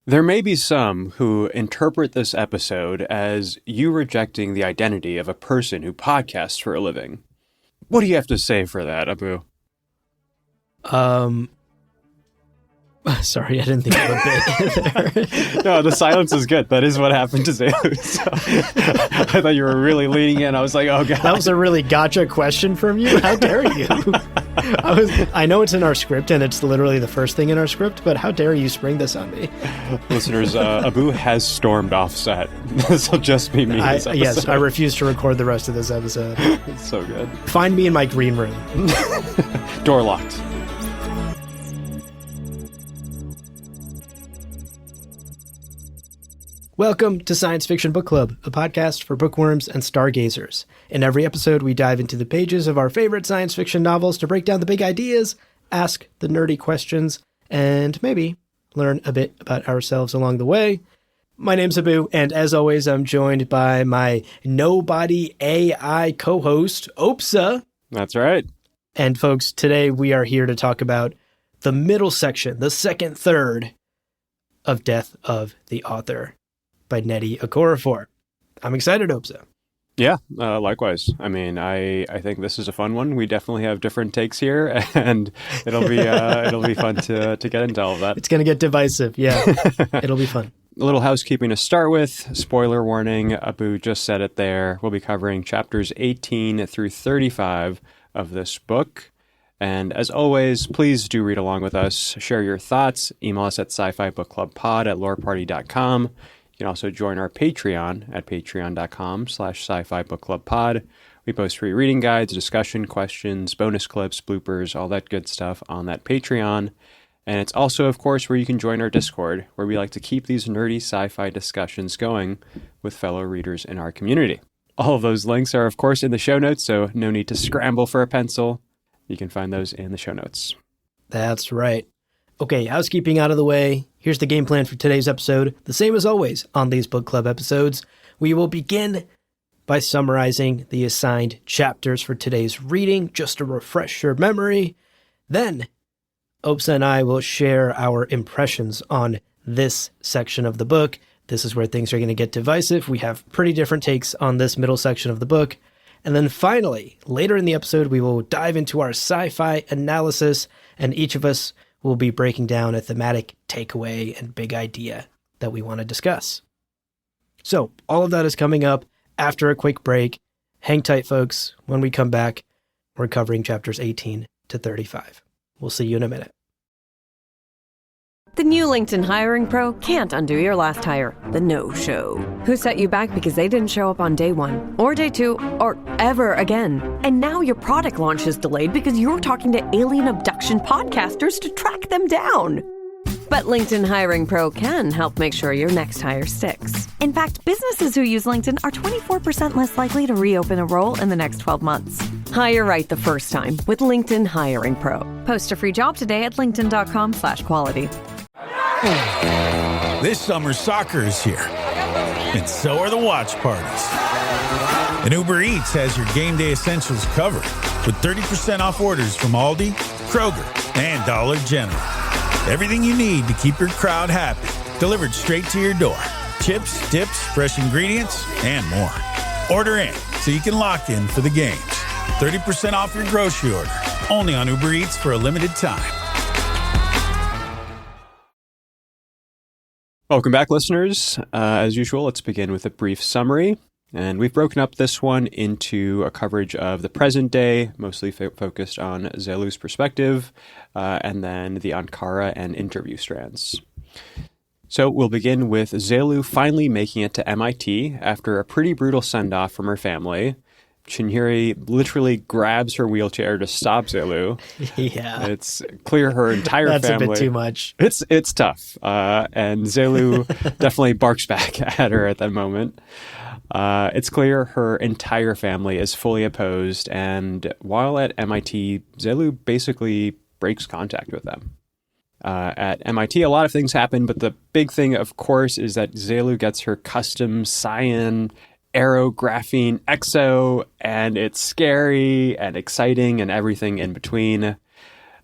There may be some who interpret this episode as you rejecting the identity of a person who podcasts for a living. What do you have to say for that, Abu? Sorry, I didn't think of a bit there. No, the silence is good. That is what happened to Zelu. So, I thought you were really leaning in. I was like, oh, God. That was a really gotcha question from you. How dare you? I know it's in our script, and it's literally the first thing in our script, but how dare you spring this on me? Listeners, Abu has stormed off set. This will just be me this episode. Yes, I refuse to record the rest of this episode. It's so good. Find me in my green room. Door locked. Welcome to Science Fiction Book Club, a podcast for bookworms and stargazers. In every episode, we dive into the pages of our favorite science fiction novels to break down the big ideas, ask the nerdy questions, and maybe learn a bit about ourselves along the way. My name's Abu, and as always, I'm joined by my nobody AI co-host, Obssa. That's right. And folks, today we are here to talk about the middle section, the second third of Death of the Author by Nnedi Okorafor. I'm excited, Obssa. Yeah, likewise. I mean, I think this is a fun one. We definitely have different takes here, and it'll be fun to get into all of that. It's going to get divisive, yeah. It'll be fun. A little housekeeping to start with. Spoiler warning, Abu just said it there. We'll be covering chapters 18 through 35 of this book. And as always, please do read along with us. Share your thoughts. Email us at sci-fi-bookclubpod@loreparty.com. You can also join our Patreon at patreon.com/sci-fi-bookclubpod. We post free reading guides, discussion questions, bonus clips, bloopers, all that good stuff on that Patreon. And it's also, of course, where you can join our Discord, where we like to keep these nerdy sci-fi discussions going with fellow readers in our community. All of those links are, of course, in the show notes, so no need to scramble for a pencil. You can find those in the show notes. That's right. Okay, housekeeping out of the way. Here's the game plan for today's episode. The same as always on these book club episodes. We will begin by summarizing the assigned chapters for today's reading, just to refresh your memory. Then, Obssa and I will share our impressions on this section of the book. This is where things are going to get divisive. We have pretty different takes on this middle section of the book. And then finally, later in the episode, we will dive into our sci-fi analysis, and each of us will be breaking down a thematic takeaway and big idea that we want to discuss. So all of that is coming up after a quick break. Hang tight, folks. When we come back, we're covering chapters 18 to 35. We'll see you in a minute. The new LinkedIn Hiring Pro can't undo your last hire, the no-show. Who set you back because they didn't show up on day one, or day two, or ever again. And now your product launch is delayed because you're talking to alien abduction podcasters to track them down. But LinkedIn Hiring Pro can help make sure your next hire sticks. In fact, businesses who use LinkedIn are 24% less likely to reopen a role in the next 12 months. Hire right the first time with LinkedIn Hiring Pro. Post a free job today at linkedin.com/quality. This summer, soccer is here, and so are the watch parties. And Uber Eats has your game day essentials covered with 30% off orders from Aldi, Kroger, and Dollar General. Everything you need to keep your crowd happy, delivered straight to your door. Chips, dips, fresh ingredients, and more. Order in so you can lock in for the games. 30% off your grocery order, only on Uber Eats for a limited time. Welcome back, listeners. As usual, let's begin with a brief summary. And we've broken up this one into a coverage of the present day, mostly focused on Zelu's perspective, and then the Ankara and interview strands. So we'll begin with Zelu finally making it to MIT after a pretty brutal send-off from her family. Chinhiri literally grabs her wheelchair to stop Zelu. Yeah. It's clear her entire That's family... a bit too much. It's tough. And Zelu definitely barks back at her at that moment. It's clear her entire family is fully opposed. And while at MIT, Zelu basically breaks contact with them. At MIT, a lot of things happen, but the big thing, of course, is that Zelu gets her custom cyan aerographene exo, and it's scary and exciting and everything in between.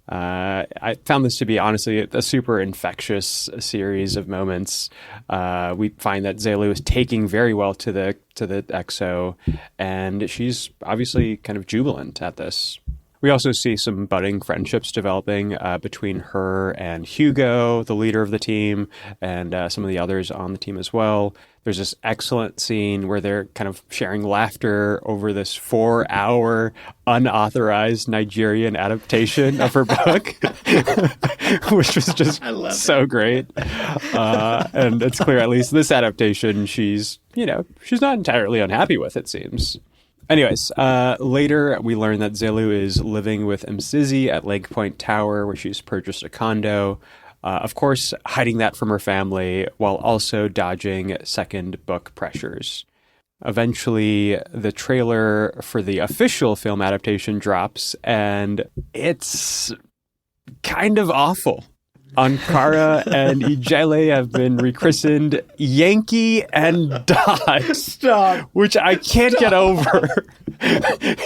I found this to be honestly a super infectious series of moments. We find that Zelu is taking very well to the exo, and she's obviously kind of jubilant at this. We also see some budding friendships developing between her and Hugo, the leader of the team, and some of the others on the team as well. There's this excellent scene where they're kind of sharing laughter over this 4-hour unauthorized Nigerian adaptation of her book, which was just so great. And it's clear, at least this adaptation, she's not entirely unhappy with, it seems. Anyways, later we learn that Zelu is living with Mzizi at Lake Point Tower, where she's purchased a condo. Of course, hiding that from her family while also dodging second book pressures. Eventually, the trailer for the official film adaptation drops, and it's kind of awful. Ankara and Ijele have been rechristened Yankee and Dot. Stop. Which I can't get over.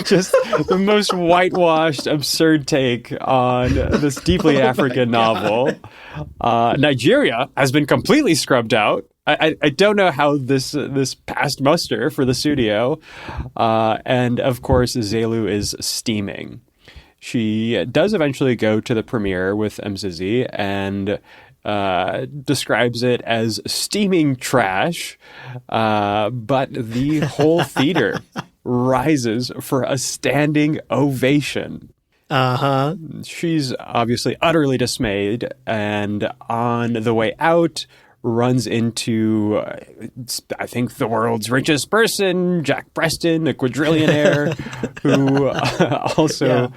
Just the most whitewashed, absurd take on this deeply African novel. Nigeria has been completely scrubbed out. I don't know how this passed muster for the studio. And of course, Zelu is steaming. She does eventually go to the premiere with Mzizi and describes it as steaming trash, but the whole theater rises for a standing ovation. Uh-huh. She's obviously utterly dismayed, and on the way out, runs into, I think, the world's richest person, Jack Preston, a quadrillionaire, who also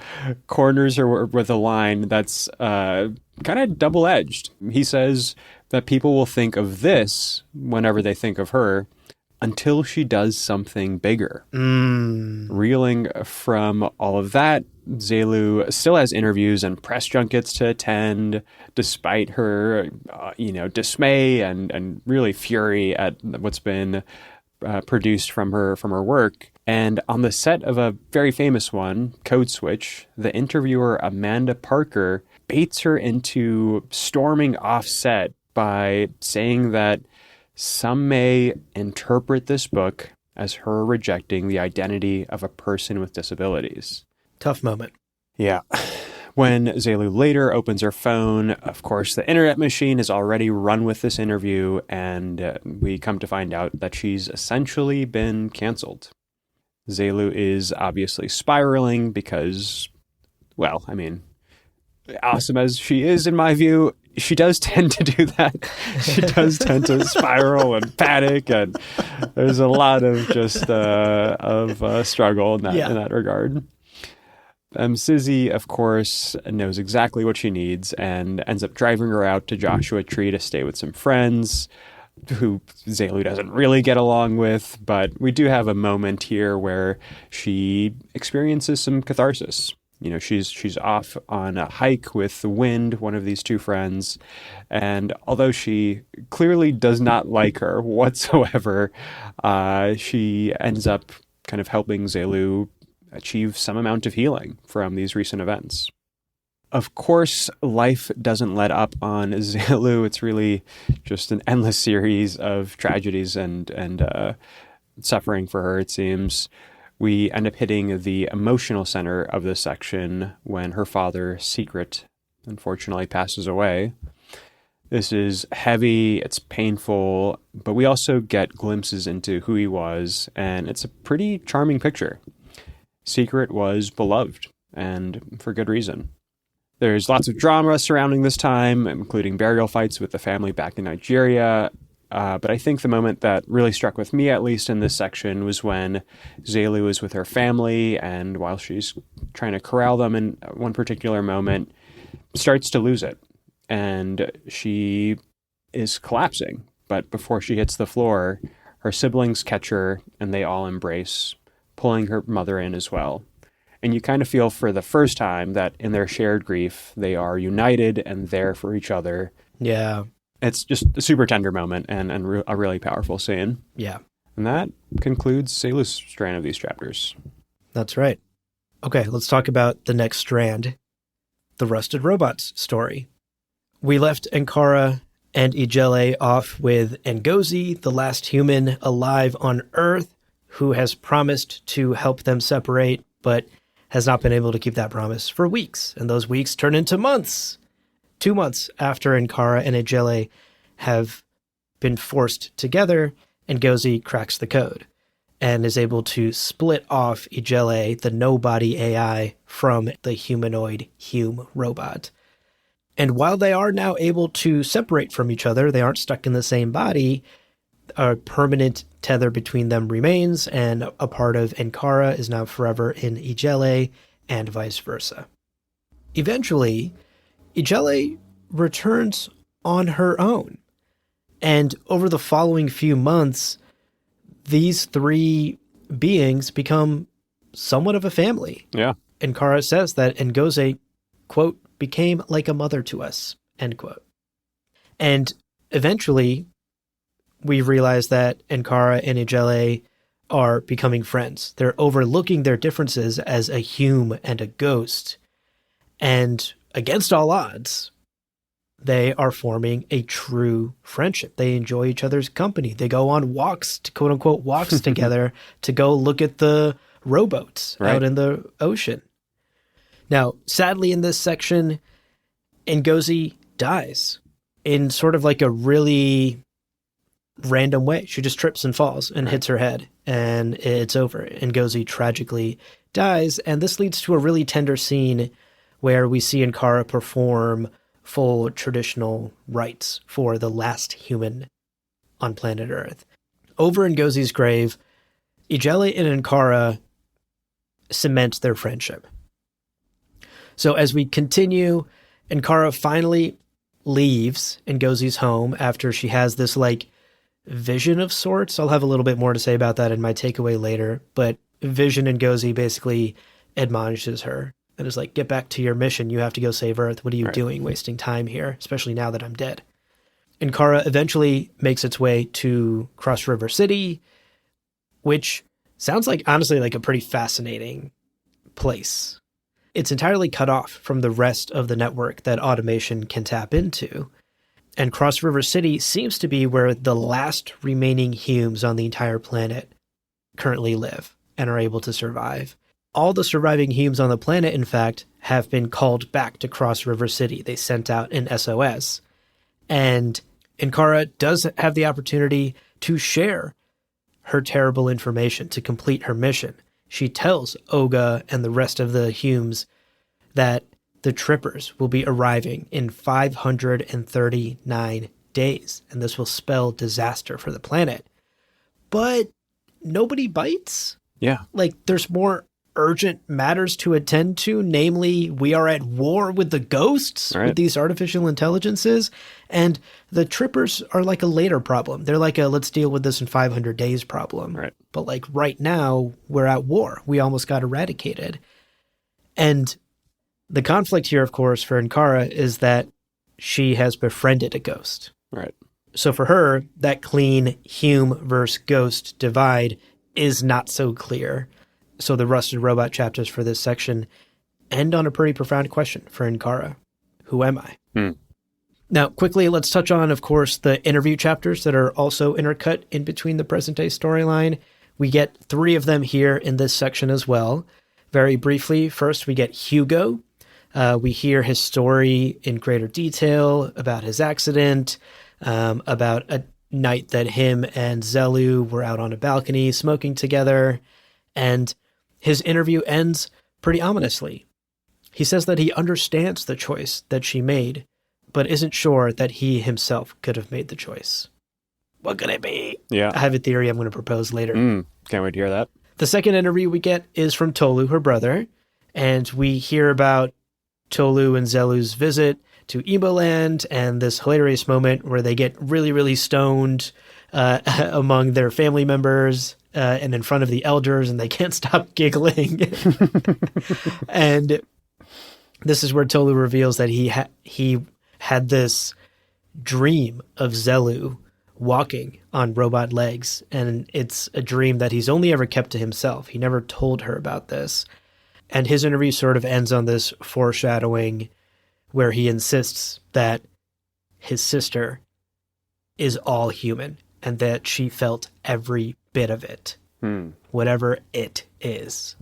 corners her with a line that's kind of double-edged. He says that people will think of this whenever they think of her until she does something bigger. Reeling from all of that, Zelu still has interviews and press junkets to attend, despite her, dismay and really fury at what's been produced from her work. And on the set of a very famous one, Code Switch, the interviewer Amanda Parker baits her into storming off set by saying that some may interpret this book as her rejecting the identity of a person with disabilities. Tough moment. Yeah. When Zelu later opens her phone, of course, the internet machine has already run with this interview, and we come to find out that she's essentially been canceled. Zelu is obviously spiraling because, well, I mean, awesome as she is, in my view, she does tend to do that. She does tend to spiral and panic, and there's a lot of just struggle in that regard. Mzizi, of course, knows exactly what she needs and ends up driving her out to Joshua Tree to stay with some friends who Zelu doesn't really get along with, but we do have a moment here where she experiences some catharsis. She's off on a hike with the Wind, one of these two friends, and although she clearly does not like her whatsoever, she ends up kind of helping Zelu achieve some amount of healing from these recent events. Of course, life doesn't let up on Zelu. It's really just an endless series of tragedies and suffering for her, it seems. We end up hitting the emotional center of this section when her father, Secret, unfortunately passes away. This is heavy, it's painful, but we also get glimpses into who he was, and it's a pretty charming picture. Secret was beloved, and for good reason. There's lots of drama surrounding this time, including burial fights with the family back in Nigeria. But I think the moment that really struck with me, at least in this section, was when Zelu is with her family, and while she's trying to corral them in one particular moment, starts to lose it. And she is collapsing. But before she hits the floor, her siblings catch her, and they all embrace, pulling her mother in as well. And you kind of feel for the first time that in their shared grief, they are united and there for each other. Yeah. It's just a super tender moment and a really powerful scene. Yeah. And that concludes Zelu's strand of these chapters. That's right. Okay, let's talk about the next strand. the Rusted Robots story. We left Ankara and Ijele off with Ngozi, the last human alive on Earth, who has promised to help them separate, but has not been able to keep that promise for weeks. And those weeks turn into months. 2 months after Ankara and Ijele have been forced together, Ngozi cracks the code and is able to split off Ijele, the nobody AI, from the humanoid Hume robot. And while they are now able to separate from each other, they aren't stuck in the same body, a permanent tether between them remains, and a part of Ankara is now forever in Ijele, and vice versa. Eventually, Ijele returns on her own. And over the following few months, these three beings become somewhat of a family. Yeah. Ankara says that Ngozi, quote, became like a mother to us, end quote. And eventually, we realize that Ankara and Ijele are becoming friends. They're overlooking their differences as a Hume and a ghost. And against all odds, they are forming a true friendship. They enjoy each other's company. They go on walks, quote unquote, walks together to go look at the rowboats out in the ocean. Now, sadly, in this section, Ngozi dies in sort of like a really random way. She just trips and falls and hits her head, and it's over. Ngozi tragically dies, and this leads to a really tender scene where we see Ankara perform full traditional rites for the last human on planet Earth. Over Ngozi's grave, Ijele and Ankara cement their friendship. So as we continue, Ankara finally leaves Ngozi's home after she has this like vision of sorts. I'll have a little bit more to say about that in my takeaway later, but Vision Ngozi basically admonishes her and is like, get back to your mission. You have to go save Earth. What are you doing wasting time here, especially now that I'm dead? Ankara eventually makes its way to Cross River City, which sounds like, honestly, like a pretty fascinating place. It's entirely cut off from the rest of the network that automation can tap into. And Cross River City seems to be where the last remaining Humes on the entire planet currently live and are able to survive. All the surviving Humes on the planet, in fact, have been called back to Cross River City. They sent out an SOS. And Ankara does have the opportunity to share her terrible information to complete her mission. She tells Olga and the rest of the Humes that the Trippers will be arriving in 539 days, and this will spell disaster for the planet. But nobody bites? Yeah. Like, there's more urgent matters to attend to, namely, we are at war with the ghosts, with these artificial intelligences, and the Trippers are like a later problem. They're like a let's deal with this in 500 days problem. Right. But like right now, we're at war. We almost got eradicated. And the conflict here, of course, for Ankara is that she has befriended a ghost. Right. So for her, that clean Hume versus ghost divide is not so clear. So the Rusted Robot chapters for this section end on a pretty profound question for Ankara. Who am I? Now, quickly, let's touch on, of course, the interview chapters that are also intercut in between the present-day storyline. We get 3 of them here in this section as well. Very briefly, first we get Hugo. We hear his story in greater detail about his accident, about a night that him and Zelu were out on a balcony smoking together, and his interview ends pretty ominously. He says that he understands the choice that she made, but isn't sure that he himself could have made the choice. What could it be? Yeah. I have a theory I'm going to propose later. Can't wait to hear that. The second interview we get is from Tolu, her brother, and we hear about Tolu and Zelu's visit to Eboland and this hilarious moment where they get really, really stoned among their family members and in front of the elders, and they can't stop giggling. And this is where Tolu reveals that he had this dream of Zelu walking on robot legs, and it's a dream that he's only ever kept to himself. He never told her about this. And his interview sort of ends on this foreshadowing where he insists that his sister is all human and that she felt every bit of it, whatever it is.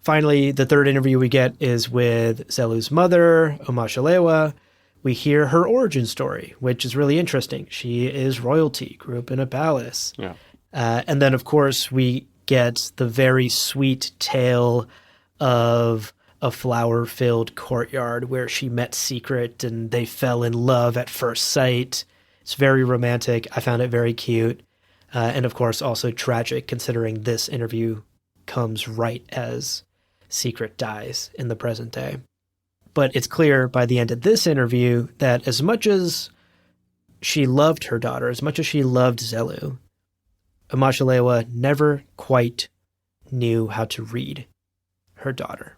Finally, the third interview we get is with Zelu's mother, Omashalewa. We hear her origin story, which is really interesting. She is royalty, grew up in a palace. Yeah. And then, of course, we get the very sweet tale of a flower-filled courtyard where she met Secret and they fell in love at first sight. It's very romantic. I found it very cute. And, of course, also tragic, considering this interview comes right as Secret dies in the present day. But it's clear by the end of this interview that as much as she loved her daughter, as much as she loved Zelu, Omashalewa never quite knew how to read her daughter.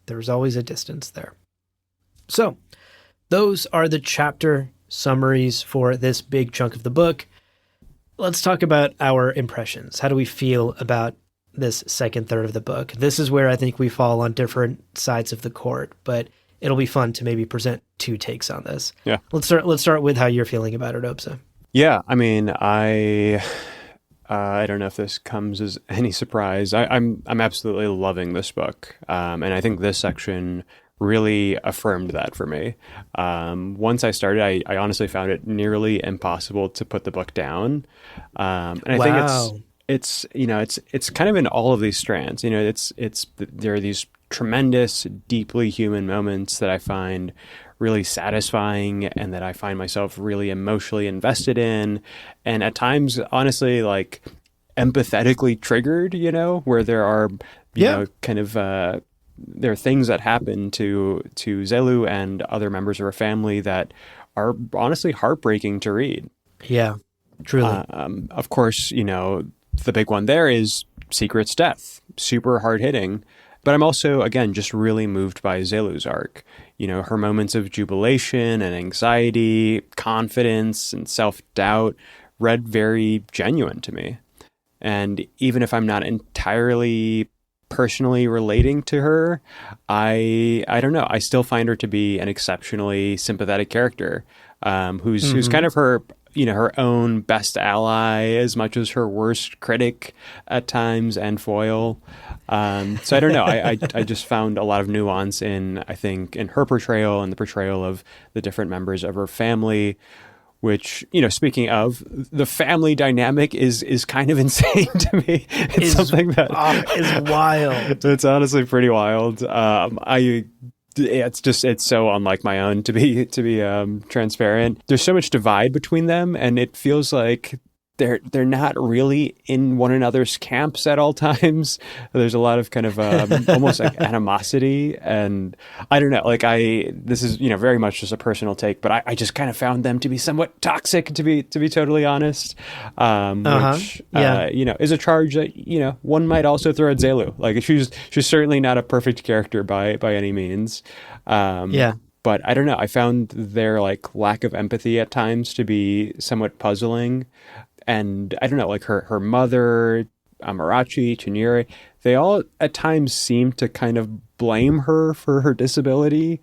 There was always a distance there. So, those are the chapter summaries for this big chunk of the book. Let's talk about our impressions. How do we feel about this second third of the book? This is where I think we fall on different sides of the court, but it'll be fun to maybe present two takes on this. Yeah. Let's start with how you're feeling about it, Obssa. Yeah, I mean, I don't know if this comes as any surprise. I'm absolutely loving this book, and I think this section really affirmed that for me. Once I started, I honestly found it nearly impossible to put the book down, and I think it's kind of in all of these strands. There are these tremendous, deeply human moments that I find really satisfying and that I find myself really emotionally invested in, and at times, honestly, like empathetically triggered, where there are, there are things that happen to Zelu and other members of her family that are honestly heartbreaking to read. Yeah, truly. Of course, the big one there is Secret's death. Super hard hitting. But I'm also, again, just really moved by Zelu's arc. Her moments of jubilation and anxiety, confidence and self-doubt read very genuine to me. And even if I'm not entirely personally relating to her, I don't know. I still find her to be an exceptionally sympathetic character, who's kind of her, her own best ally as much as her worst critic at times and foil. So I don't know. I just found a lot of nuance in her portrayal and the portrayal of the different members of her family, which, speaking of, the family dynamic is kind of insane to me. It's something that is wild. It's honestly pretty wild. It's so unlike my own to be transparent. There's so much divide between them, and it feels like they're not really in one another's camps at all times. There's a lot of kind of almost like animosity, and I don't know. This is very much just a personal take, but I just kind of found them to be somewhat toxic, to be totally honest. Which is a charge that one might also throw at Zelu. Like she's certainly not a perfect character by any means. But I don't know. I found their lack of empathy at times to be somewhat puzzling. And I don't know, her mother, Amarachi, Chinyere, they all at times seem to kind of blame her for her disability,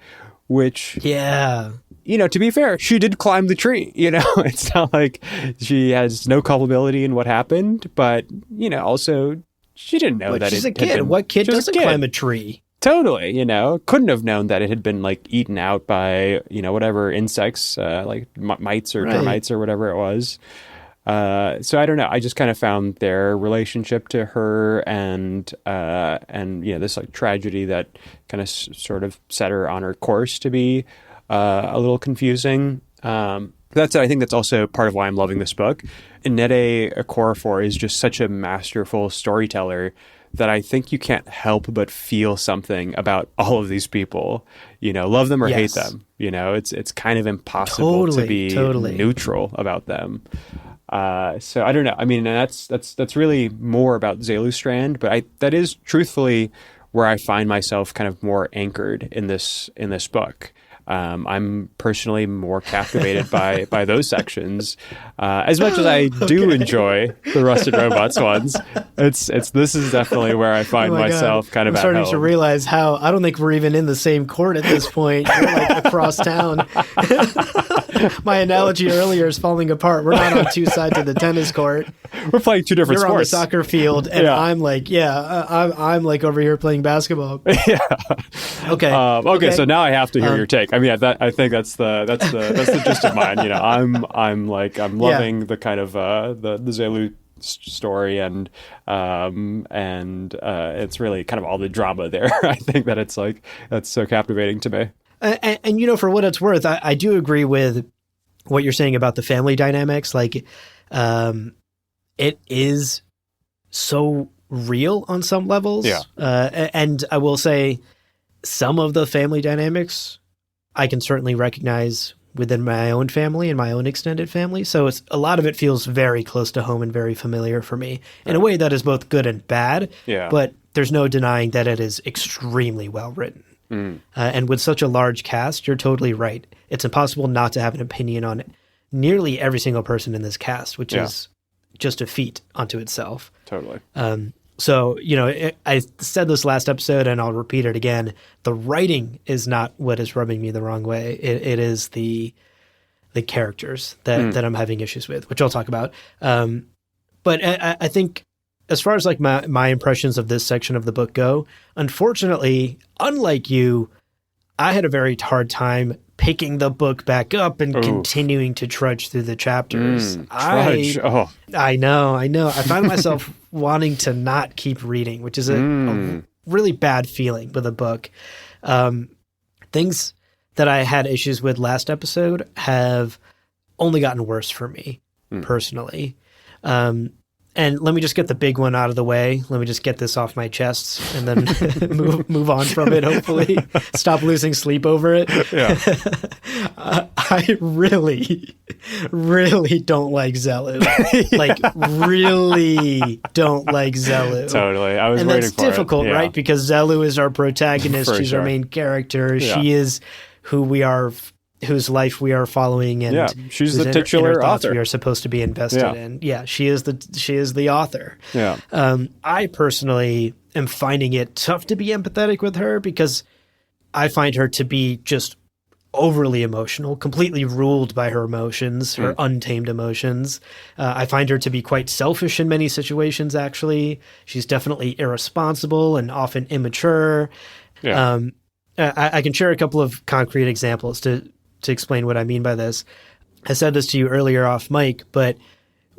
which, to be fair, she did climb the tree. It's not like she has no culpability in what happened, but, also she didn't know that she's a kid. What kid doesn't climb a tree? Totally, couldn't have known that it had been eaten out by, whatever insects, mites or termites or whatever it was. So I don't know. I just kind of found their relationship to her and this tragedy that kind of sort of set her on her course to be a little confusing. I think that's also part of why I'm loving this book. Nnedi Okorafor is just such a masterful storyteller that I think you can't help but feel something about all of these people. Love them or hate them. It's kind of impossible to be neutral about them. So I don't know. I mean, that's really more about Zelu's strand, but that is truthfully where I find myself kind of more anchored in this book. I'm personally more captivated by those sections. As much as I do enjoy the Rusted Robots ones, this is definitely where I find myself kind of I'm at starting home. to realize how I don't think we're even in the same court at this point. You're like across town. My analogy earlier is falling apart. We're not on two sides of the tennis court. We're playing two different You're sports. on the soccer field, and I'm like, I'm like over here playing basketball. Yeah. Okay. So now I have to hear your take. I mean, I think that's the gist of mine. You know, I'm loving the kind of the Zelu story, and it's really kind of all the drama there. I think that that's so captivating to me. And you know, for what it's worth, I do agree with what you're saying about the family dynamics. Like, it is so real on some levels. Yeah. And I will say some of the family dynamics I can certainly recognize within my own family and my own extended family. So a lot of it feels very close to home and very familiar for me in a way that is both good and bad. Yeah. But there's no denying that it is extremely well written. And with such a large cast, you're totally right. It's impossible not to have an opinion on nearly every single person in this cast, which is just a feat unto itself. Totally. So, you know, I said this last episode, and I'll repeat it again. The writing is not what is rubbing me the wrong way. It is the characters that I'm having issues with, which I'll talk about. But I think as far as like my impressions of this section of the book go, unfortunately, unlike you, I had a very hard time picking the book back up and continuing to trudge through the chapters. I know. I find myself wanting to not keep reading, which is a really bad feeling with a book. Things that I had issues with last episode have only gotten worse for me personally. And let me just get the big one out of the way. Let me just get this off my chest and then move on from it, hopefully. Stop losing sleep over it. Yeah. I really, really don't like Zelu. Like, really don't like Zelu. Totally. I was and waiting that's for it. difficult, Yeah. right? Because Zelu is our protagonist. For She's sure. our main character. Yeah. She is who we are, whose life we are following, and she's whose the titular inner thoughts author. we are supposed to be invested in. Yeah, she is the author. Yeah. I personally am finding it tough to be empathetic with her because I find her to be just overly emotional, completely ruled by her emotions, her untamed emotions. I find her to be quite selfish in many situations, actually. She's definitely irresponsible and often immature. Yeah. I can share a couple of concrete examples to explain what I mean by this. I said this to you earlier off mic, but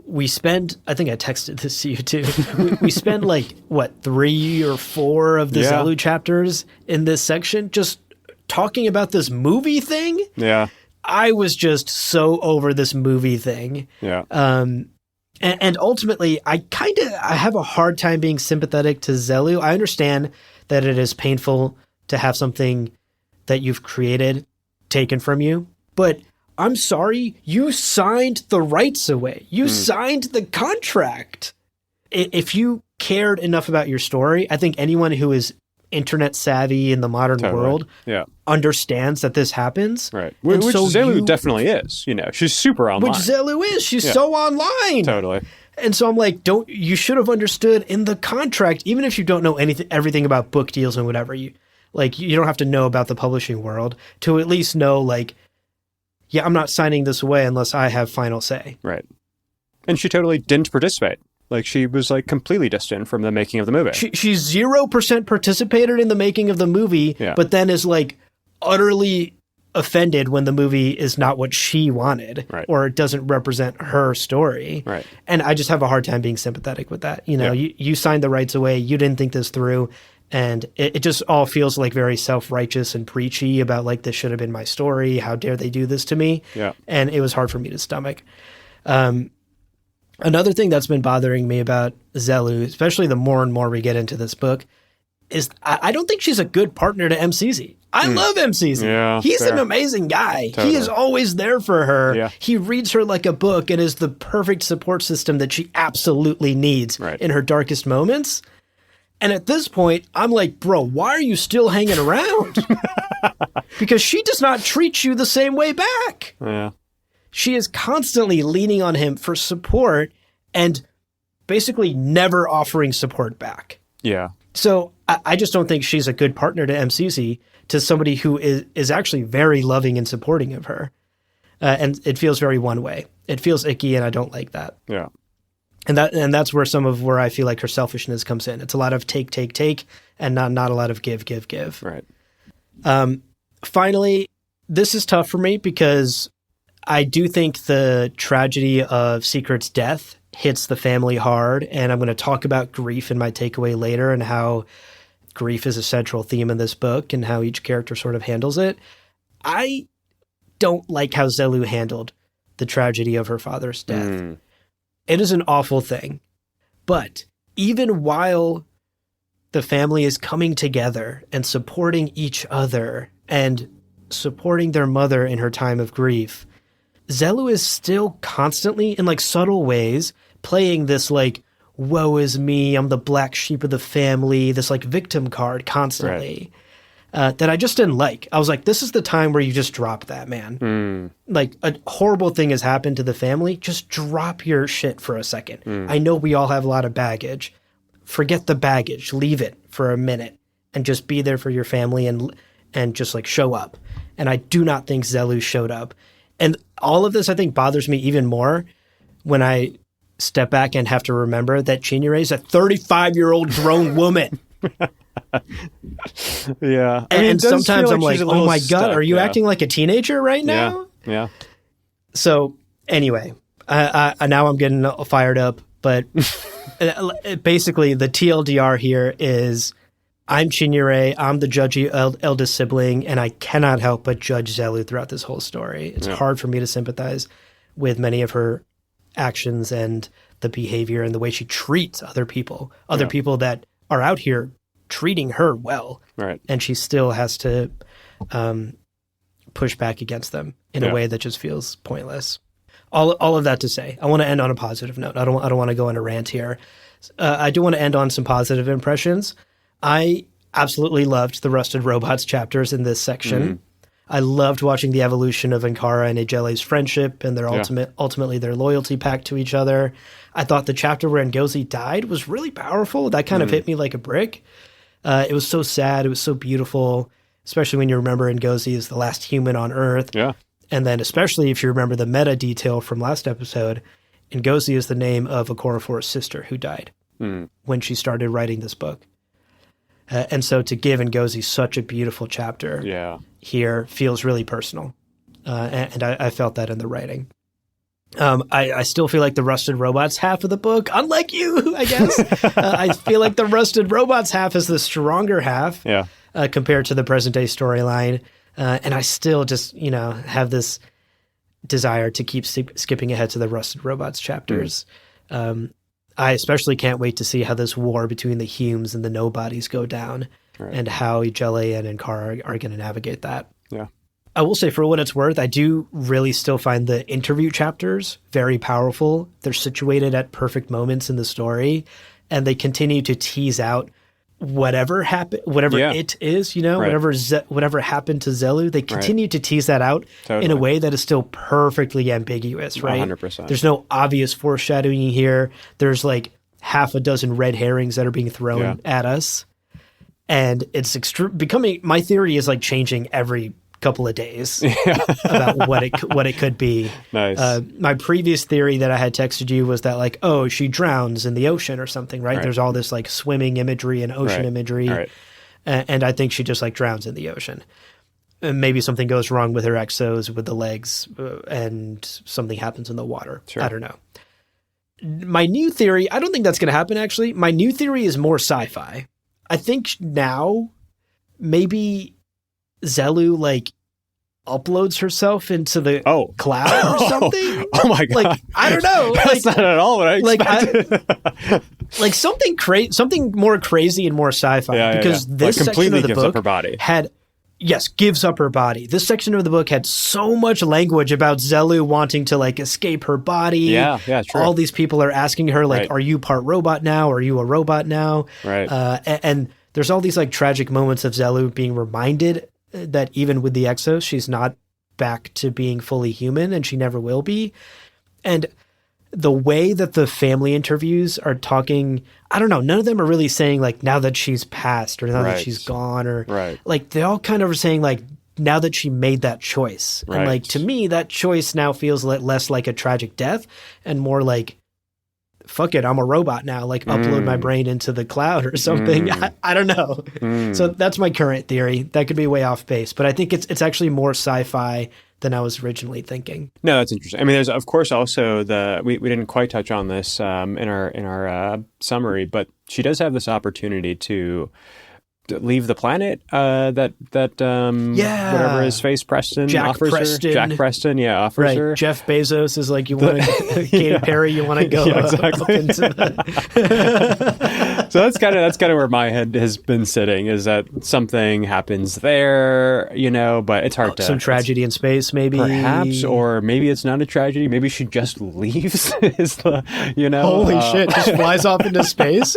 we spend, I think I texted this to you too. we spend like, 3 or 4 of the Zelu chapters in this section just talking about this movie thing. Yeah. I was just so over this movie thing. Yeah. And ultimately, I have a hard time being sympathetic to Zelu. I understand that it is painful to have something that you've created taken from you, but I'm sorry, you signed the rights away. You signed the contract. If you cared enough about your story, I think anyone who is internet savvy in the modern world understands that this happens. Right. Which so Zelu definitely is. You know, she's super online. Which Zelu is. She's so online. Totally. And so I'm like, you should have understood in the contract, even if you don't know everything about book deals and whatever, you don't have to know about the publishing world to at least know, like, yeah, I'm not signing this away unless I have final say. Right. And she totally didn't participate. Like, she was, like, completely distant from the making of the movie. She 0% participated in the making of the movie, but then is, like, utterly offended when the movie is not what she wanted, or it doesn't represent her story. Right. And I just have a hard time being sympathetic with that. You know, you signed the rights away, you didn't think this through, and it just all feels like very self-righteous and preachy about, like, this should have been my story. How dare they do this to me? Yeah. And it was hard for me to stomach. Another thing that's been bothering me about Zelu, especially the more and more we get into this book, is I don't think she's a good partner to MCZ. I love MCZ. Yeah, he's an amazing guy. Totally. He is always there for her. Yeah. He reads her like a book and is the perfect support system that she absolutely needs in her darkest moments. And at this point, I'm like, bro, why are you still hanging around? because she does not treat you the same way back. Yeah. She is constantly leaning on him for support and basically never offering support back. Yeah. So I just don't think she's a good partner to MCC, to somebody who is actually very loving and supporting of her. And it feels very one way. It feels icky, and I don't like that. Yeah. And that's where I feel like her selfishness comes in. It's a lot of take, and not a lot of give. Right. Finally, this is tough for me because I do think the tragedy of Secret's death hits the family hard, and I'm going to talk about grief in my takeaway later and how grief is a central theme in this book and how each character sort of handles it. I don't like how Zelu handled the tragedy of her father's death. It is an awful thing. But even while the family is coming together and supporting each other and supporting their mother in her time of grief, Zelu is still constantly, in like subtle ways, playing this like, woe is me, I'm the black sheep of the family, this like victim card constantly. That I just didn't like. I was like, this is the time where you just drop that, man. Like, a horrible thing has happened to the family. Just drop your shit for a second. I know we all have a lot of baggage. Forget the baggage. Leave it for a minute and just be there for your family and just like show up. And I do not think Zelu showed up. And all of this, I think, bothers me even more when I step back and have to remember that Chinyere is a 35-year-old grown woman. Yeah. I mean, and sometimes I'm like, she's a oh little my God, stuck, are you acting like a teenager right now? Yeah. So anyway, now I'm getting fired up, but basically the TLDR here is I'm Chinyere, I'm the judgy eldest sibling, and I cannot help but judge Zelu throughout this whole story. It's hard for me to sympathize with many of her actions and the behavior and the way she treats other people that are out here treating her well. Right. And she still has to push back against them in a way that just feels pointless. All of that to say, I want to end on a positive note. I don't want to go on a rant here. I do want to end on some positive impressions. I absolutely loved the Rusted Robots chapters in this section. I loved watching the evolution of Ankara and Ejele's friendship and their ultimately their loyalty pact to each other. I thought the chapter where Ngozi died was really powerful. That kind of hit me like a brick. It was so sad. It was so beautiful, especially when you remember Ngozi is the last human on Earth. Yeah. And then especially if you remember the meta detail from last episode, Ngozi is the name of Okorafor's sister who died when she started writing this book. And so to give Ngozi such a beautiful chapter here feels really personal. And I felt that in the writing. I still feel like the Rusted Robots half of the book, unlike you, I guess, I feel like the Rusted Robots half is the stronger half compared to the present day storyline. And I still just, have this desire to keep skipping ahead to the Rusted Robots chapters. I especially can't wait to see how this war between the Humes and the Nobodies go down and how Ejele and Ankara are going to navigate that. Yeah. I will say, for what it's worth, I do really still find the interview chapters very powerful. They're situated at perfect moments in the story, and they continue to tease out whatever it is, whatever happened to Zelu. They continue to tease that out in a way that is still perfectly ambiguous, right? 100%. There's no obvious foreshadowing here. There's like half a dozen red herrings that are being thrown at us. And it's becoming, my theory is like changing every couple of days about what it could be. Nice. My previous theory that I had texted you was that like, oh, she drowns in the ocean or something, right? There's all this like swimming imagery and ocean imagery. And I think she just like drowns in the ocean. And maybe something goes wrong with her exos, with the legs, and something happens in the water. Sure. I don't know. My new theory, I don't think that's going to happen actually. My new theory is more sci-fi. I think now maybe Zelu like uploads herself into the cloud or something. Oh my God. Like, I don't know. That's not at all what I expected. Like something more crazy and more sci-fi. Because this like section of the gives book up her body. gives up her body. This section of the book had so much language about Zelu wanting to like escape her body. Yeah, true. All these people are asking her like, are you part robot now? Are you a robot now? Right. And there's all these like tragic moments of Zelu being reminded that even with the exos, she's not back to being fully human, and she never will be. And the way that the family interviews are talking, I don't know, none of them are really saying like now that she's passed or now that she's gone, or like they all kind of are saying like now that she made that choice. And like to me, that choice now feels less like a tragic death and more like, fuck it, I'm a robot now, like upload my brain into the cloud or something. I don't know. So that's my current theory. That could be way off base, but I think it's actually more sci-fi than I was originally thinking. No, that's interesting. I mean, there's of course also we didn't quite touch on this in our summary, but she does have this opportunity to leave the planet that whatever his face offers her. Jack Preston, offers her. Jeff Bezos is like, you want to Katy Perry, you want to go up into the So that's kind of where my head has been sitting, is that something happens there, but it's hard to some tragedy in space, maybe perhaps, or maybe it's not a tragedy. Maybe she just leaves. Holy shit, just flies off into space.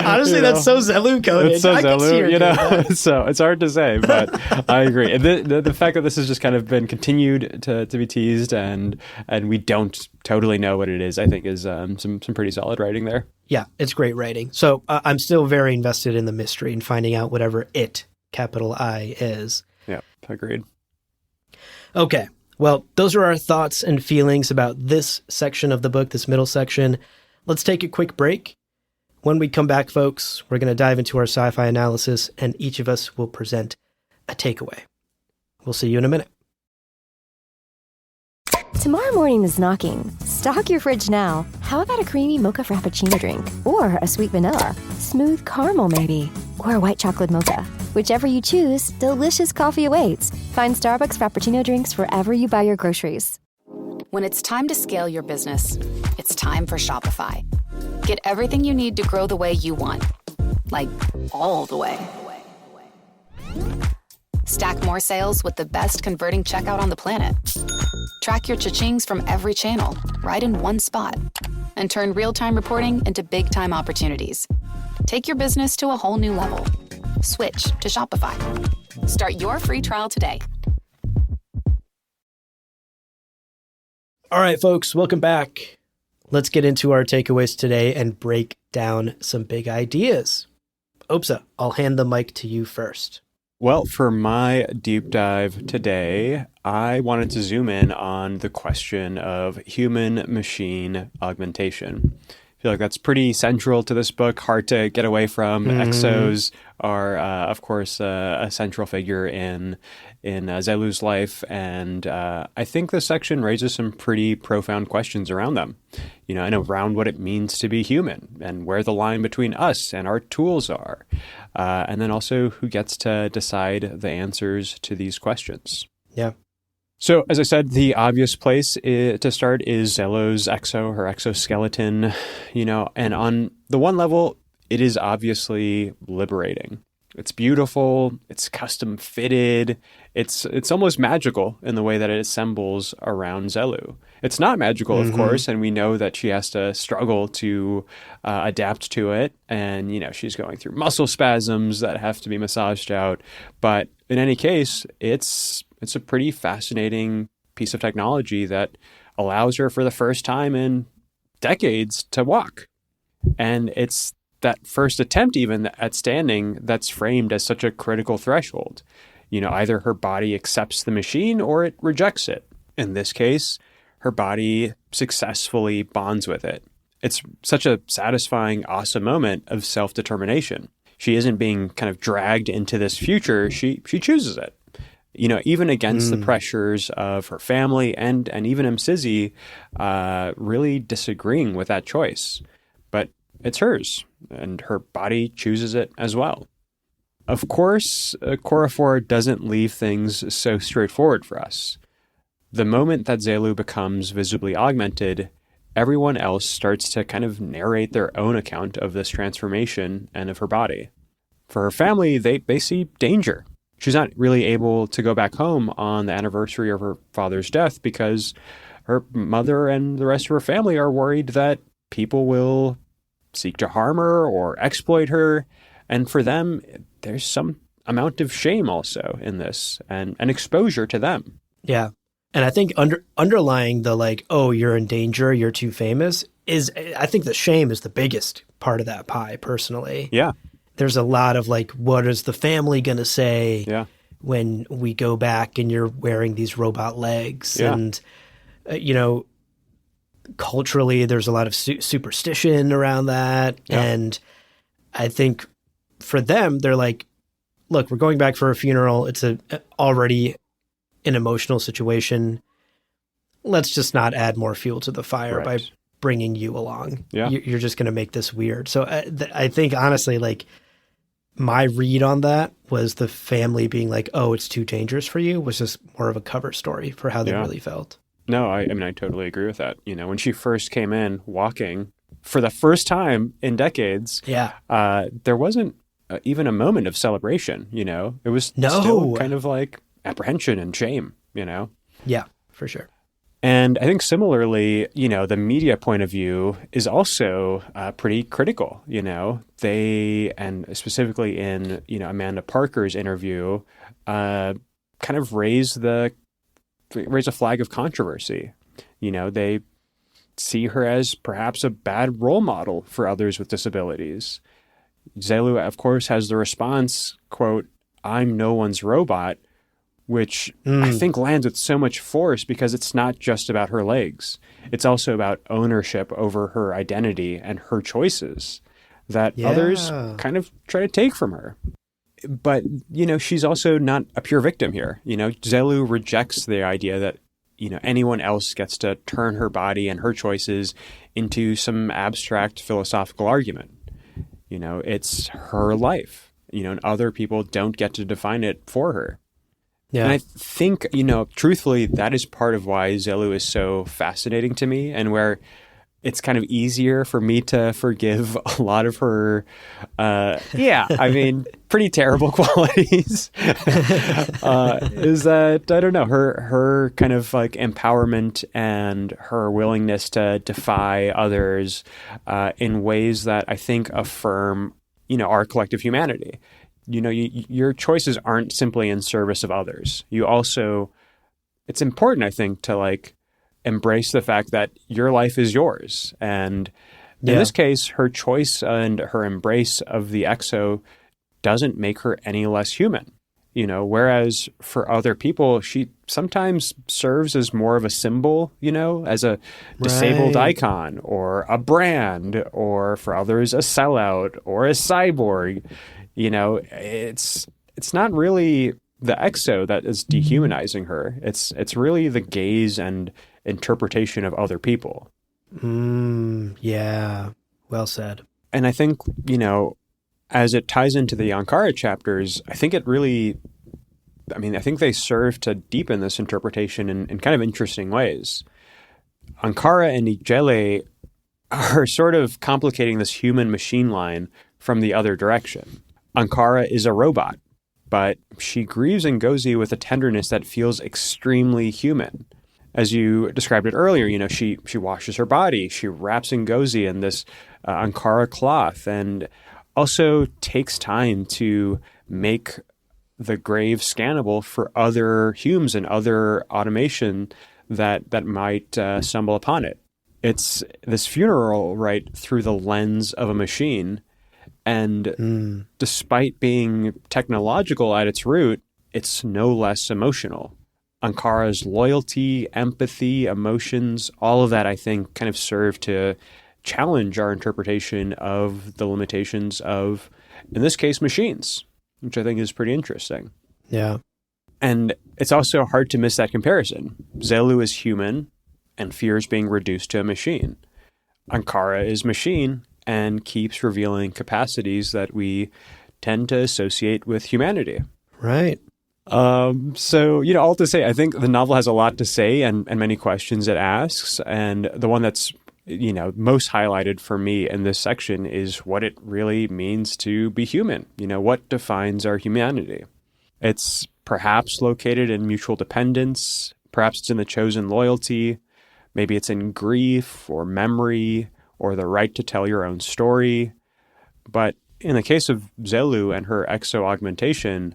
Honestly, that's so Zelu coded. It's so Zelu, so it's hard to say, but I agree. And the fact that this has just kind of been continued to be teased and we don't totally know what it is, I think is some pretty solid writing there. Yeah, it's great writing. So I'm still very invested in the mystery and finding out whatever it, capital I, is. Yeah, agreed. Okay, well, those are our thoughts and feelings about this section of the book, this middle section. Let's take a quick break. When we come back, folks, we're going to dive into our sci-fi analysis, and each of us will present a takeaway. We'll see you in a minute. Tomorrow morning is knocking. Stock your fridge now. How about a creamy mocha frappuccino drink? Or a sweet vanilla? Smooth caramel, maybe? Or a white chocolate mocha? Whichever you choose, delicious coffee awaits. Find Starbucks Frappuccino drinks wherever you buy your groceries. When it's time to scale your business, it's time for Shopify. Get everything you need to grow the way you want. Like, all the way. Stack more sales with the best converting checkout on the planet. Track your cha-chings from every channel, right in one spot. And turn real-time reporting into big-time opportunities. Take your business to a whole new level. Switch to Shopify. Start your free trial today. All right, folks, welcome back. Let's get into our takeaways today and break down some big ideas. Obssa, I'll hand the mic to you first. Well, for my deep dive today, I wanted to zoom in on the question of human-machine augmentation. I feel like that's pretty central to this book, hard to get away from. Exos are, of course, a central figure in Zelu's life, and I think this section raises some pretty profound questions around them, and around what it means to be human, and where the line between us and our tools are, and then also who gets to decide the answers to these questions. Yeah. So, as I said, the obvious place to start is Zelu's her exoskeleton, and on the one level, it is obviously liberating. It's beautiful, it's custom fitted, it's almost magical in the way that it assembles around Zelu. It's not magical, of course, and we know that she has to struggle to adapt to it, and she's going through muscle spasms that have to be massaged out. But in any case, it's a pretty fascinating piece of technology that allows her for the first time in decades to walk, and it's that first attempt even at standing that's framed as such a critical threshold. Either her body accepts the machine or it rejects it. In this case, her body successfully bonds with it. It's such a satisfying, awesome moment of self-determination. She isn't being kind of dragged into this future. She chooses it. Even against the pressures of her family and even Msizi really disagreeing with that choice. But it's hers, and her body chooses it as well. Of course, Okorafor doesn't leave things so straightforward for us. The moment that Zelu becomes visibly augmented, everyone else starts to kind of narrate their own account of this transformation and of her body. For her family, they see danger. She's not really able to go back home on the anniversary of her father's death because her mother and the rest of her family are worried that people will seek to harm her or exploit her. And for them, there's some amount of shame also in this and exposure to them. Yeah. And I think underlying the like, oh, you're in danger, you're too famous, is I think the shame is the biggest part of that pie, personally. Yeah. There's a lot of like, what is the family going to say when we go back and you're wearing these robot legs? Yeah. And, culturally, there's a lot of superstition around that. Yeah. And I think for them, they're like, look, we're going back for a funeral. It's already an emotional situation. Let's just not add more fuel to the fire by bringing you along. Yeah. You're just going to make this weird. So I think, honestly, like, my read on that was the family being like, oh, it's too dangerous for you, was just more of a cover story for how they really felt. No, I mean, I totally agree with that. When she first came in walking for the first time in decades, there wasn't even a moment of celebration, It was still kind of like apprehension and shame, Yeah, for sure. And I think similarly, the media point of view is also pretty critical, They, and specifically in, Amanda Parker's interview, kind of raise a flag of controversy. They see her as perhaps a bad role model for others with disabilities. Zelu, of course, has the response, quote, "I'm no one's robot," which I think lands with so much force because it's not just about her legs. It's also about ownership over her identity and her choices that others kind of try to take from her. But, she's also not a pure victim here. Zelu rejects the idea that, anyone else gets to turn her body and her choices into some abstract philosophical argument. It's her life, and other people don't get to define it for her. Yeah. And I think, truthfully, that is part of why Zelu is so fascinating to me and where it's kind of easier for me to forgive a lot of her, pretty terrible qualities. Is that, I don't know, her kind of like empowerment and her willingness to defy others in ways that I think affirm, our collective humanity. Your choices aren't simply in service of others. You also, it's important, I think, to like embrace the fact that your life is yours. And in this case, her choice and her embrace of the exo doesn't make her any less human. Whereas for other people, she sometimes serves as more of a symbol, as a disabled icon or a brand, or for others, a sellout or a cyborg. It's not really the exo that is dehumanizing her. It's really the gaze and interpretation of other people. Yeah. Well said. And I think, as it ties into the Ankara chapters, I think I think they serve to deepen this interpretation in kind of interesting ways. Ankara and Ijele are sort of complicating this human-machine line from the other direction. Ankara is a robot, but she grieves Ngozi with a tenderness that feels extremely human. As you described it earlier, she washes her body, she wraps Ngozi in this Ankara cloth, and also takes time to make the grave scannable for other Humes and other automation that might stumble upon it. It's this funeral right through the lens of a machine. And despite being technological at its root, it's no less emotional. Ankara's loyalty, empathy, emotions, all of that, I think, kind of serve to challenge our interpretation of the limitations of, in this case, machines, which I think is pretty interesting. Yeah. And it's also hard to miss that comparison. Zelu is human and fears being reduced to a machine. Ankara is machine and keeps revealing capacities that we tend to associate with humanity. Right. So, all to say, I think the novel has a lot to say and many questions it asks. And the one that's, most highlighted for me in this section is what it really means to be human. What defines our humanity? It's perhaps located in mutual dependence. Perhaps it's in the chosen loyalty. Maybe it's in grief or memory or the right to tell your own story. But in the case of Zelu and her exo-augmentation,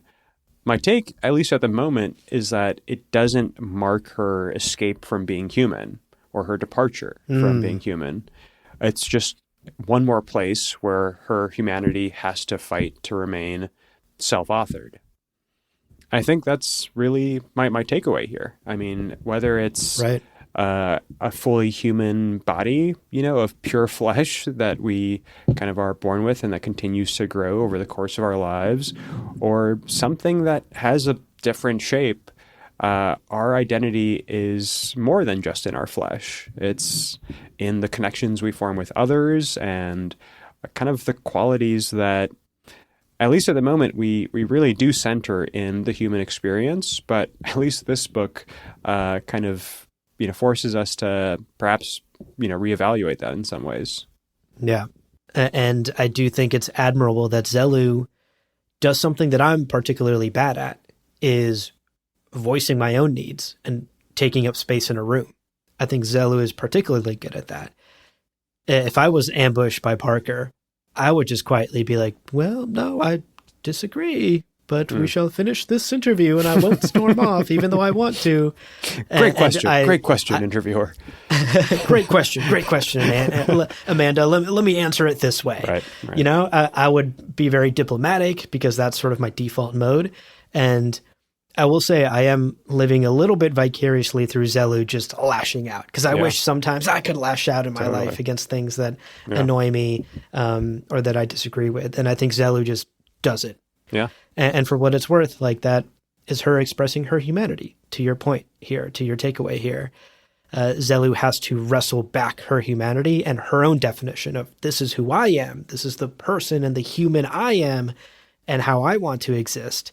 my take, at least at the moment, is that it doesn't mark her escape from being human or her departure from being human. It's just one more place where her humanity has to fight to remain self-authored. I think that's really my takeaway here. I mean, whether it's Right. A fully human body, of pure flesh that we kind of are born with and that continues to grow over the course of our lives, or something that has a different shape, our identity is more than just in our flesh. It's in the connections we form with others and kind of the qualities that, at least at the moment, we really do center in the human experience. But at least this book kind of forces us to perhaps, reevaluate that in some ways. Yeah. And I do think it's admirable that Zelu does something that I'm particularly bad at, is voicing my own needs and taking up space in a room. I think Zelu is particularly good at that. If I was ambushed by Parker, I would just quietly be like, well, no, I disagree, but we shall finish this interview and I won't storm off, even though I want to. Great question, interviewer. Great question, Amanda. Let me answer it this way. Right. I would be very diplomatic because that's sort of my default mode. And I will say I am living a little bit vicariously through Zelu, just lashing out, because I wish sometimes I could lash out in my life against things that annoy me or that I disagree with. And I think Zelu just does it. Yeah. And for what it's worth, like, that is her expressing her humanity, to your point here, to your takeaway here. Zelu has to wrestle back her humanity and her own definition of, this is who I am, this is the person and the human I am, and how I want to exist.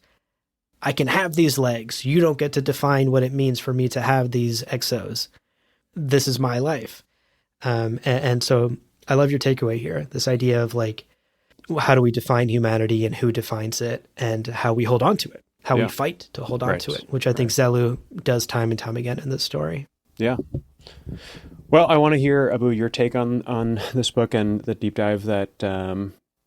I can have these legs. You don't get to define what it means for me to have these exos. This is my life. And so I love your takeaway here, this idea of, like, how do we define humanity and who defines it and how we hold on to it, how we fight to hold on to it, which I think Zelu does time and time again in this story. Yeah. Well, I want to hear, Abu, your take on this book and the deep dive that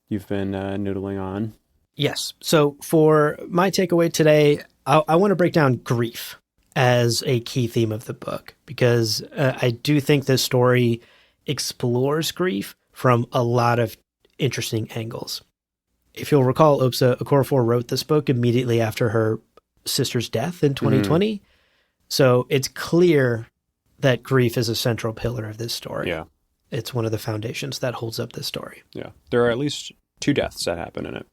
you've been noodling on. Yes. So for my takeaway today, I want to break down grief as a key theme of the book, because I do think this story explores grief from a lot of interesting angles. If you'll recall, Obssa Okorafor wrote this book immediately after her sister's death in 2020. So it's clear that grief is a central pillar of this story. Yeah. It's one of the foundations that holds up this story. Yeah. There are at least 2 deaths that happen in it.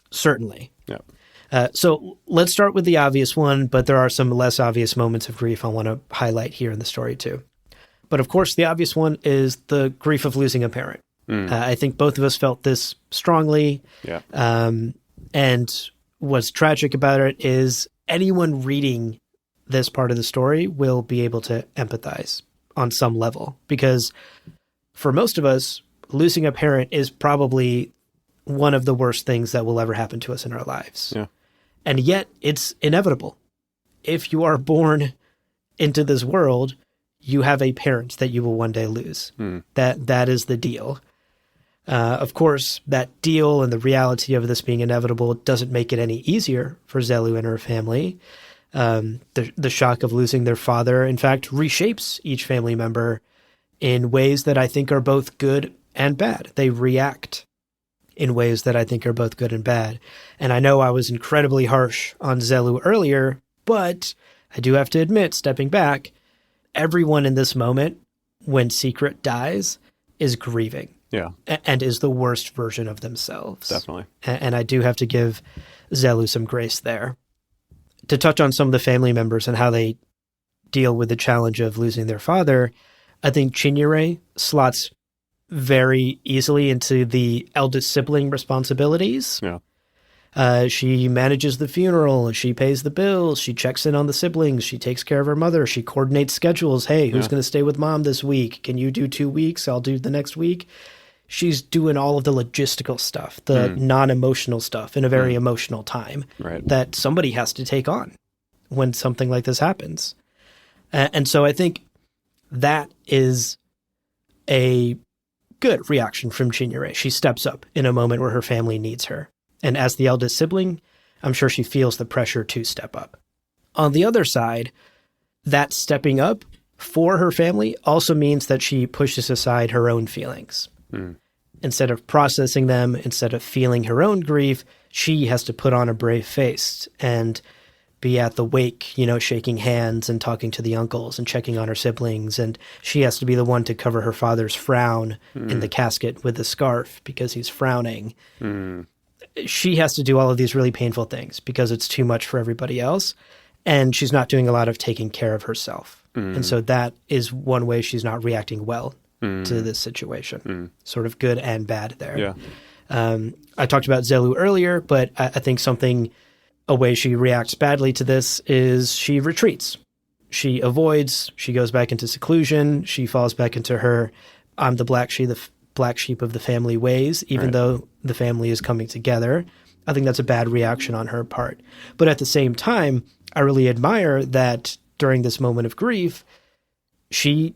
Certainly. Yeah. So let's start with the obvious one, but there are some less obvious moments of grief I want to highlight here in the story too. But of course, the obvious one is the grief of losing a parent. I think both of us felt this strongly. Yeah. And what's tragic about it is anyone reading this part of the story will be able to empathize on some level, because for most of us, losing a parent is probably one of the worst things that will ever happen to us in our lives. Yeah. And yet it's inevitable. If you are born into this world, you have a parent that you will one day lose. That is the deal. Of course, that deal and the reality of this being inevitable doesn't make it any easier for Zelu and her family. The shock of losing their father, in fact, reshapes each family member in ways that I think are both good and bad. They react in ways that I think are both good and bad. And I know I was incredibly harsh on Zelu earlier, but I do have to admit, stepping back, everyone in this moment, when Secret dies, is grieving. Yeah. And is the worst version of themselves. Definitely. And I do have to give Zelu some grace there. To touch on some of the family members and how they deal with the challenge of losing their father, I think Chinyere slots very easily into the eldest sibling responsibilities. Yeah. She manages the funeral, she pays the bills, she checks in on the siblings, she takes care of her mother, she coordinates schedules. Hey, who's going to stay with mom this week? Can you do 2 weeks? I'll do the next week. She's doing all of the logistical stuff, the non-emotional stuff in a very emotional time that somebody has to take on when something like this happens. And so I think that is a good reaction from Chinyere. She steps up in a moment where her family needs her. And as the eldest sibling, I'm sure she feels the pressure to step up. On the other side, that stepping up for her family also means that she pushes aside her own feelings. Instead of processing them, instead of feeling her own grief, she has to put on a brave face and be at the wake, shaking hands and talking to the uncles and checking on her siblings. And she has to be the one to cover her father's frown in the casket with the scarf because he's frowning. She has to do all of these really painful things because it's too much for everybody else. And she's not doing a lot of taking care of herself. And so that is one way she's not reacting well to this situation. Sort of good and bad there. Yeah. I talked about Zelu earlier, but I think a way she reacts badly to this is she retreats. She avoids, she goes back into seclusion, she falls back into her, I'm the black sheep of the family ways, even though the family is coming together. I think that's a bad reaction on her part. But at the same time, I really admire that during this moment of grief, she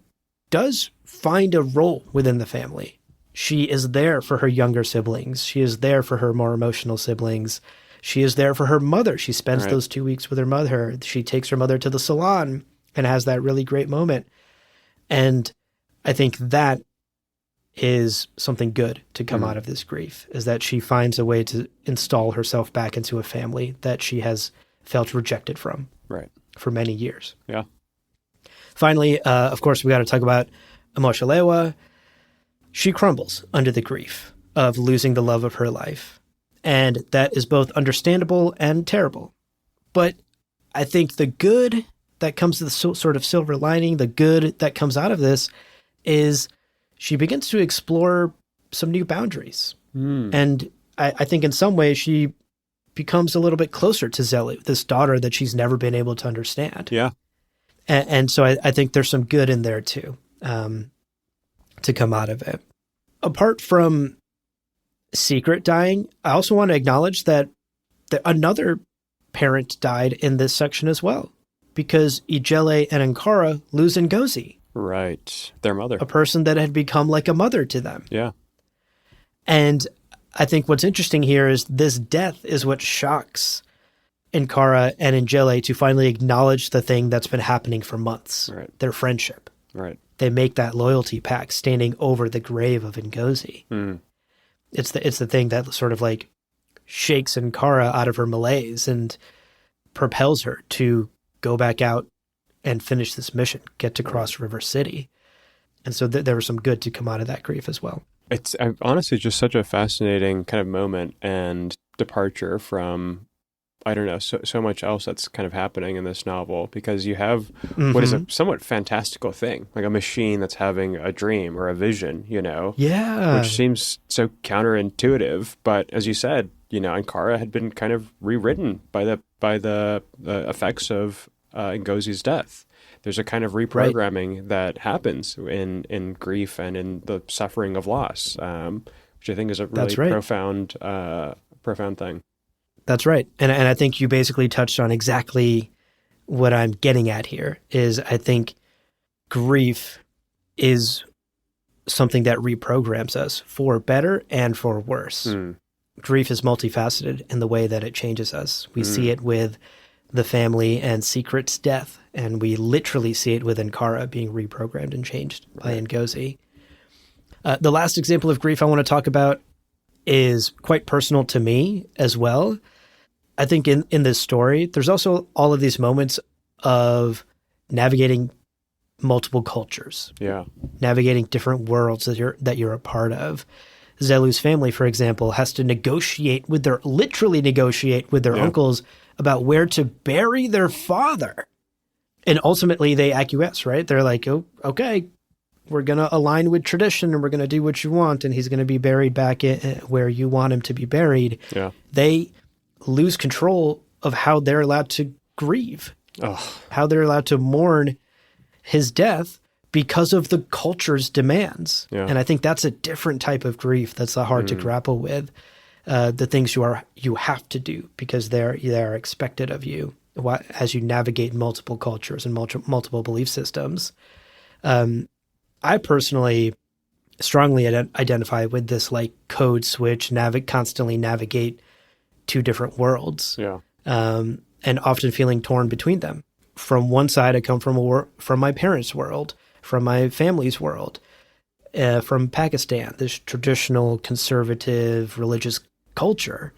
does find a role within the family. She is there for her younger siblings. She is there for her more emotional siblings. She is there for her mother. She spends those 2 weeks with her mother. She takes her mother to the salon and has that really great moment. And I think that is something good to come out of this grief, is that she finds a way to install herself back into a family that she has felt rejected from for many years. Yeah. Finally, of course, we got to talk about Amoshalewa. She crumbles under the grief of losing the love of her life. And that is both understandable and terrible. But I think the good that comes to the sort of silver lining, the good that comes out of this is she begins to explore some new boundaries. And I think in some ways she becomes a little bit closer to Zelu, this daughter that she's never been able to understand. Yeah. And so I think there's some good in there too, to come out of it. Apart from Secret dying, I also want to acknowledge that another parent died in this section as well, because Ijele and Ankara lose Ngozi. Right. Their mother. A person that had become like a mother to them. Yeah. And I think what's interesting here is this death is what shocks Ankara and Ijele to finally acknowledge the thing that's been happening for months. Their friendship. They make that loyalty pact standing over the grave of Ngozi. It's the thing that sort of like shakes Ankara out of her malaise and propels her to go back out and finish this mission, get to Cross River City. And so there was some good to come out of that grief as well. It's honestly just such a fascinating kind of moment and departure from, I don't know, so much else that's kind of happening in this novel, because you have what is a somewhat fantastical thing, like a machine that's having a dream or a vision, which seems so counterintuitive. But as you said, Ankara had been kind of rewritten by the effects of Ngozi's death. There's a kind of reprogramming that happens in grief and in the suffering of loss, which I think is a really profound thing. That's right. And I think you basically touched on exactly what I'm getting at here, is I think grief is something that reprograms us for better and for worse. Grief is multifaceted in the way that it changes us. We see it with the family and Secret's death, and we literally see it with Ankara being reprogrammed and changed by Ngozi. The last example of grief I want to talk about is quite personal to me as well. I think in this story, there's also all of these moments of navigating multiple cultures. Yeah. Navigating different worlds that you're a part of. Zelu's family, for example, has to literally negotiate with their uncles about where to bury their father. And ultimately they acquiesce, right? They're like, oh, okay, we're going to align with tradition and we're going to do what you want. And he's going to be buried back where you want him to be buried. Yeah. They lose control of how they're allowed to grieve, how they're allowed to mourn his death because of the culture's demands. Yeah. And I think that's a different type of grief that's hard to grapple with. The things you have to do because they are expected of you as you navigate multiple cultures and multiple belief systems. I personally strongly identify with this like code switch, constantly navigate two different worlds. Yeah. And often feeling torn between them. From one side, I come from my parents' world, from my family's world, from Pakistan, this traditional conservative religious culture.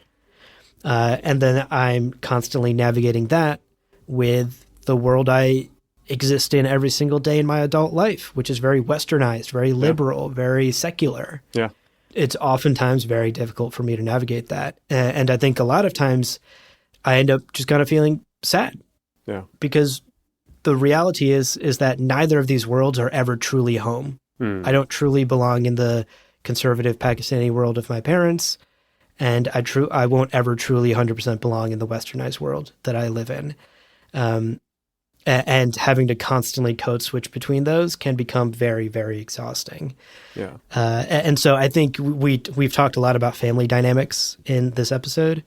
And then I'm constantly navigating that with the world I exist in every single day in my adult life, which is very westernized, very liberal, very secular. Yeah. It's oftentimes very difficult for me to navigate that. And I think a lot of times I end up just kind of feeling sad. Yeah. Because the reality is that neither of these worlds are ever truly home. I don't truly belong in the conservative Pakistani world of my parents, and I won't ever truly 100% belong in the westernized world that I live in. And having to constantly code switch between those can become very, very exhausting. Yeah. And so I think we've talked a lot about family dynamics in this episode.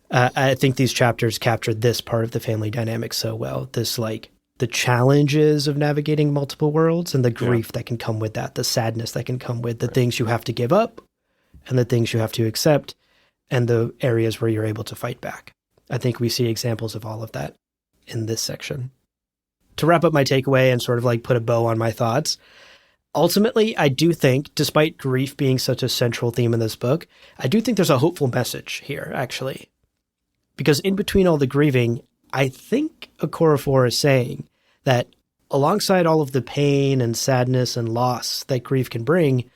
I think these chapters captured this part of the family dynamic so well. This like the challenges of navigating multiple worlds and the grief that can come with that, the sadness that can come with the things you have to give up and the things you have to accept and the areas where you're able to fight back. I think we see examples of all of that in this section. To wrap up my takeaway and sort of like put a bow on my thoughts, ultimately, I do think, despite grief being such a central theme in this book, I do think there's a hopeful message here, actually. Because in between all the grieving, I think Okorafor is saying that alongside all of the pain and sadness and loss that grief can bring,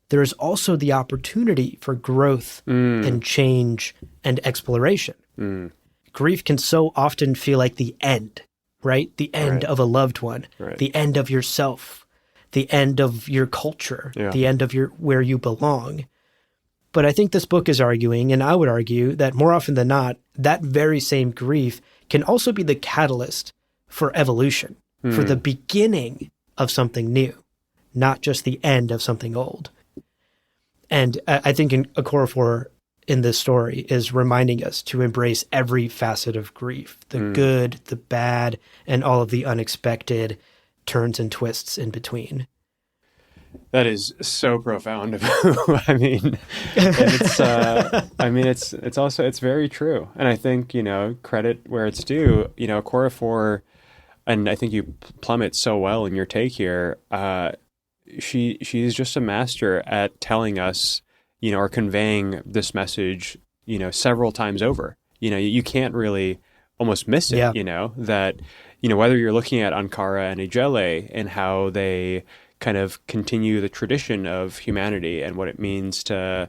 there is also the opportunity for growth and change and exploration. Grief can so often feel like the end, right? The end of a loved one, the end of yourself, the end of your culture, the end of where you belong. But I think this book is arguing, and I would argue, that more often than not, that very same grief can also be the catalyst for evolution, for the beginning of something new, not just the end of something old. And I think Okorafor in this story is reminding us to embrace every facet of grief, the good, the bad, and all of the unexpected turns and twists in between. That is so profound. I mean, it's also, it's very true. And I think, credit where it's due, Okorafor, and I think you plummet so well in your take here. She's just a master at telling us, or conveying this message, several times over. You can't really almost miss it, that, whether you're looking at Ankara and Ijele and how they kind of continue the tradition of humanity and what it means to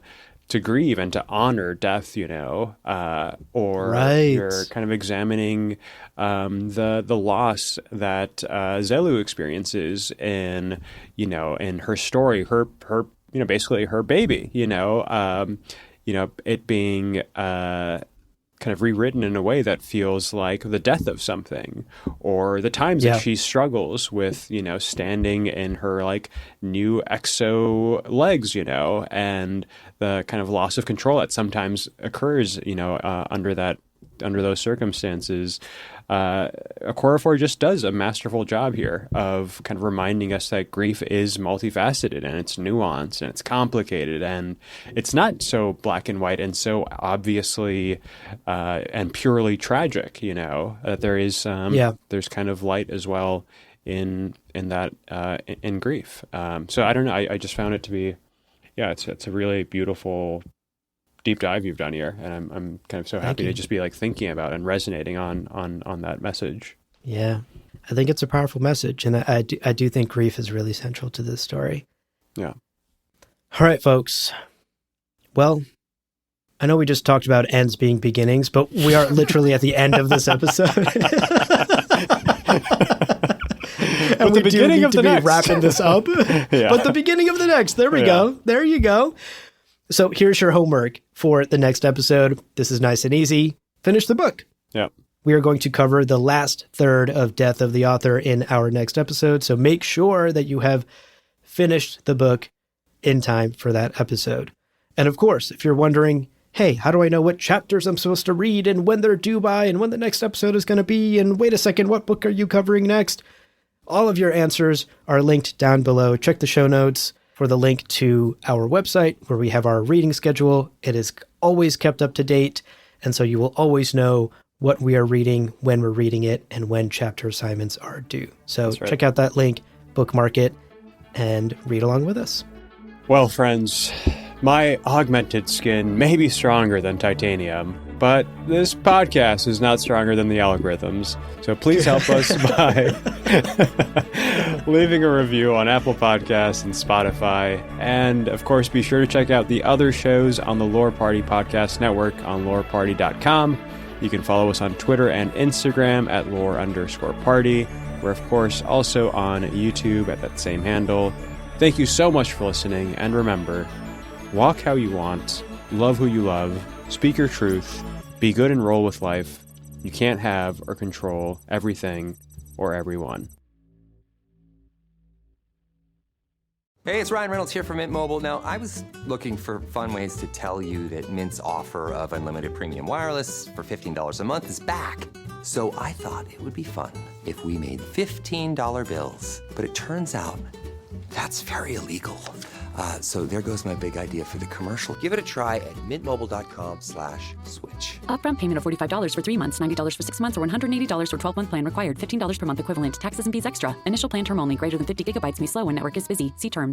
grieve and to honor death, you're kind of examining the loss that Zelu experiences in her story, her basically her baby, it being kind of rewritten in a way that feels like the death of something, or the times that she struggles with, standing in her like new exo legs, and the kind of loss of control that sometimes occurs, under those circumstances. Okorafor just does a masterful job here of kind of reminding us that grief is multifaceted and it's nuanced and it's complicated and it's not so black and white and so obviously and purely tragic, that there is there's kind of light as well in that in grief. So I don't know, I just found it to be it's a really beautiful deep dive you've done here, and I'm kind of so happy to just be like thinking about and resonating on that message. Yeah, I think it's a powerful message, and I do think grief is really central to this story. Yeah. All right, folks. Well, I know we just talked about ends being beginnings, but we are literally at the end of this episode. And we do need to be wrapping this up. But the beginning of the next. There we go. There you go. So here's your homework for the next episode. This is nice and easy. Finish the book. Yeah. We are going to cover the last third of Death of the Author in our next episode. So make sure that you have finished the book in time for that episode. And of course, if you're wondering, hey, how do I know what chapters I'm supposed to read and when they're due by and when the next episode is going to be? And wait a second, what book are you covering next? All of your answers are linked down below. Check the show notes. for the link to our website where we have our reading schedule. It is always kept up to date, and so you will always know what we are reading, when we're reading it, and when chapter assignments are due. So check out that link, bookmark it, and read along with us. Well, friends, my augmented skin may be stronger than titanium, but this podcast is not stronger than the algorithms. So please help us by leaving a review on Apple Podcasts and Spotify. And, of course, be sure to check out the other shows on the Lore Party Podcast Network on loreparty.com. You can follow us on Twitter and Instagram at lore_party. We're, of course, also on YouTube at that same handle. Thank you so much for listening, and remember, walk how you want, love who you love, speak your truth, be good and roll with life. You can't have or control everything or everyone. Hey, it's Ryan Reynolds here from Mint Mobile. Now, I was looking for fun ways to tell you that Mint's offer of unlimited premium wireless for $15 a month is back. So I thought it would be fun if we made $15 bills. But it turns out that's very illegal. So there goes my big idea for the commercial. Give it a try at mintmobile.com/switch. Upfront payment of $45 for 3 months, $90 for 6 months, or $180 for 12-month plan required. $15 per month equivalent. Taxes and fees extra. Initial plan term only. Greater than 50 gigabytes may slow when network is busy. See terms.